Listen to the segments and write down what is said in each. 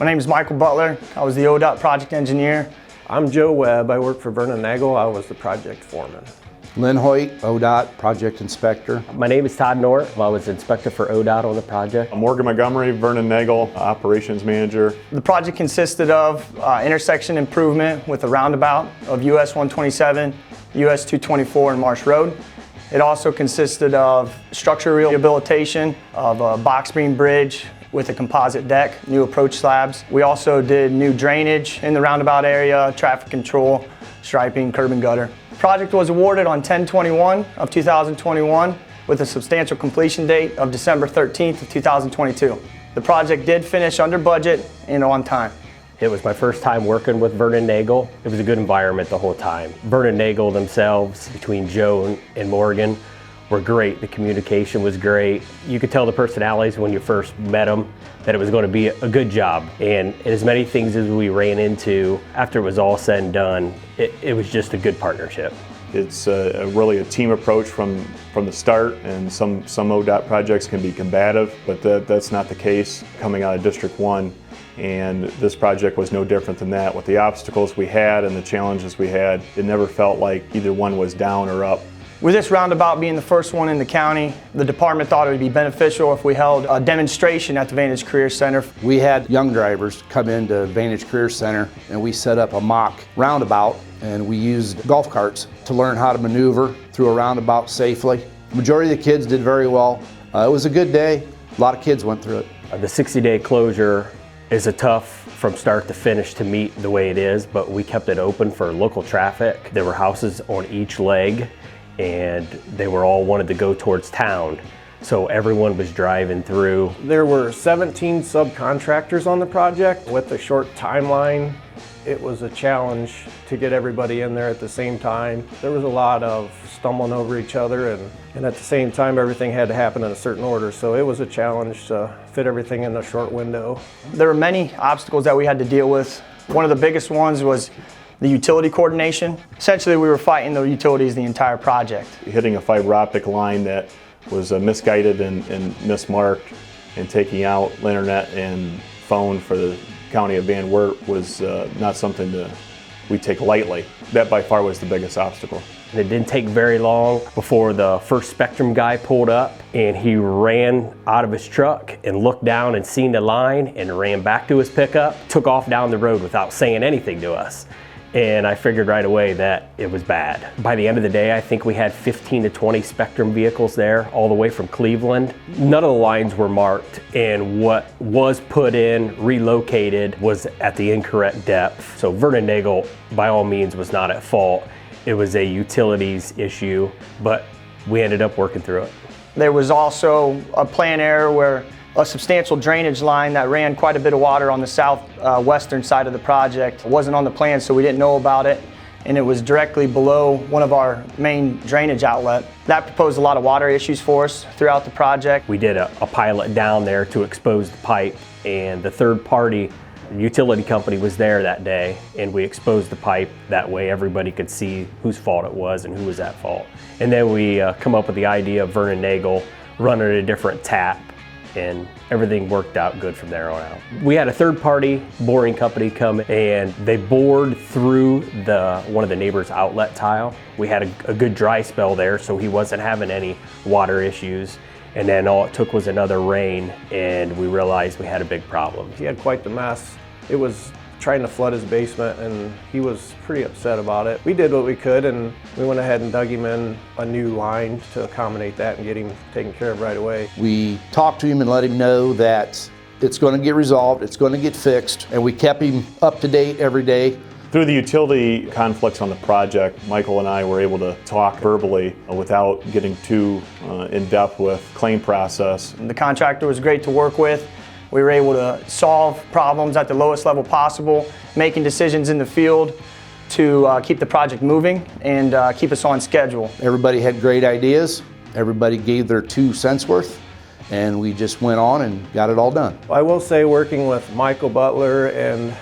My name is Michael Butler. I was the ODOT project engineer. I'm Joe Webb. I work for Vernon Nagel. I was the project foreman. Lynn Hoyt, ODOT project inspector. My name is Todd Nort. I was inspector for ODOT on the project. Morgan Montgomery, Vernon Nagel, operations manager. The project consisted of intersection improvement with a roundabout of US 127, US 224 and Marsh Road. It also consisted of structural rehabilitation of a box beam bridge with a composite deck, new approach slabs. We also did new drainage in the roundabout area, traffic control, striping, curb and gutter. The project was awarded on 10/21 of 2021 with a substantial completion date of December 13th of 2022. The project did finish under budget and on time. It was my first time working with Vernon Nagel. It was a good environment the whole time. Vernon Nagel themselves, between Joe and Morgan, were great. The communication was great. You could tell the personalities when you first met them that it was going to be a good job. And as many things as we ran into after it was all said and done, it was just a good partnership. It's really a team approach from the start, and some ODOT projects can be combative, but that's not the case coming out of District 1. And this project was no different than that. With the obstacles we had and the challenges we had, it never felt like either one was down or up. With this roundabout being the first one in the county, the department thought it would be beneficial if we held a demonstration at the Vantage Career Center. We had young drivers come into Vantage Career Center and we set up a mock roundabout, and we used golf carts to learn how to maneuver through a roundabout safely. The majority of the kids did very well. It was a good day. A lot of kids went through it. The 60-day closure is a tough from start to finish to meet the way it is, but we kept it open for local traffic. There were houses on each leg, and they were all wanted to go towards town. So everyone was driving through. There were 17 subcontractors on the project. With a short timeline, it was a challenge to get everybody in there at the same time. There was a lot of stumbling over each other, and at the same time everything had to happen in a certain order. So it was a challenge to fit everything in a short window. There were many obstacles that we had to deal with. One of the biggest ones was the utility coordination. Essentially, we were fighting the utilities the entire project. Hitting a fiber optic line that was misguided and mismarked, and taking out internet and phone for the county of Van Wert was not something we take lightly. That by far was the biggest obstacle. And it didn't take very long before the first Spectrum guy pulled up, and he ran out of his truck and looked down and seen the line and ran back to his pickup, took off down the road without saying anything to us. And I figured right away that it was bad. By the end of the day, I think we had 15 to 20 Spectrum vehicles there, all the way from Cleveland. None of the lines were marked, and what was put in, relocated, was at the incorrect depth. So Vernon Nagel, by all means, was not at fault. It was a utilities issue, but we ended up working through it. There was also a plan error where a substantial drainage line that ran quite a bit of water on the southwestern side of the project wasn't on the plan, so we didn't know about it, and it was directly below one of our main drainage outlet. That proposed a lot of water issues for us throughout the project. We did a pilot down there to expose the pipe, and the third party utility company was there that day, and we exposed the pipe. That way everybody could see whose fault it was and who was at fault. And then we come up with the idea of Vernon Nagel running a different tap, and everything worked out good from there on out. We had a third-party boring company come, and they bored through one of the neighbor's outlet tile. We had a good dry spell there, so he wasn't having any water issues. And then all it took was another rain, and we realized we had a big problem. He had quite the mess. It was trying to flood his basement, and he was pretty upset about it. We did what we could, and we went ahead and dug him in a new line to accommodate that and get him taken care of right away. We talked to him and let him know that it's going to get resolved, it's going to get fixed, and we kept him up to date every day. Through the utility conflicts on the project, Michael and I were able to talk verbally without getting too in depth with claim process. The contractor was great to work with. We were able to solve problems at the lowest level possible, making decisions in the field to keep the project moving and keep us on schedule. Everybody had great ideas. Everybody gave their 2 cents worth, and we just went on and got it all done. I will say, working with Michael Butler and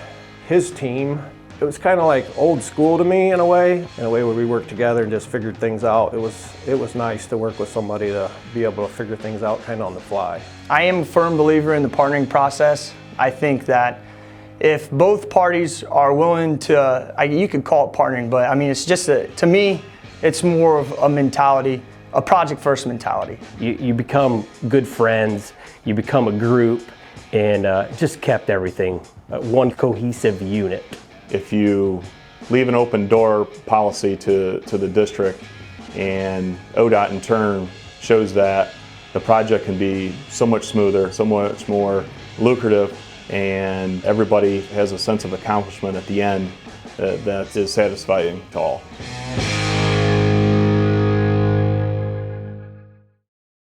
his team, it was kind of like old school to me in a way where we worked together and just figured things out. It was nice to work with somebody to be able to figure things out kind of on the fly. I am a firm believer in the partnering process. I think that if both parties are willing to, you could call it partnering, but I mean, it's just, to me, it's more of a mentality, a project first mentality. You become good friends, you become a group, and just kept everything one cohesive unit. If you leave an open door policy to the district, and ODOT in turn shows that, the project can be so much smoother, so much more lucrative, and everybody has a sense of accomplishment at the end that is satisfying to all.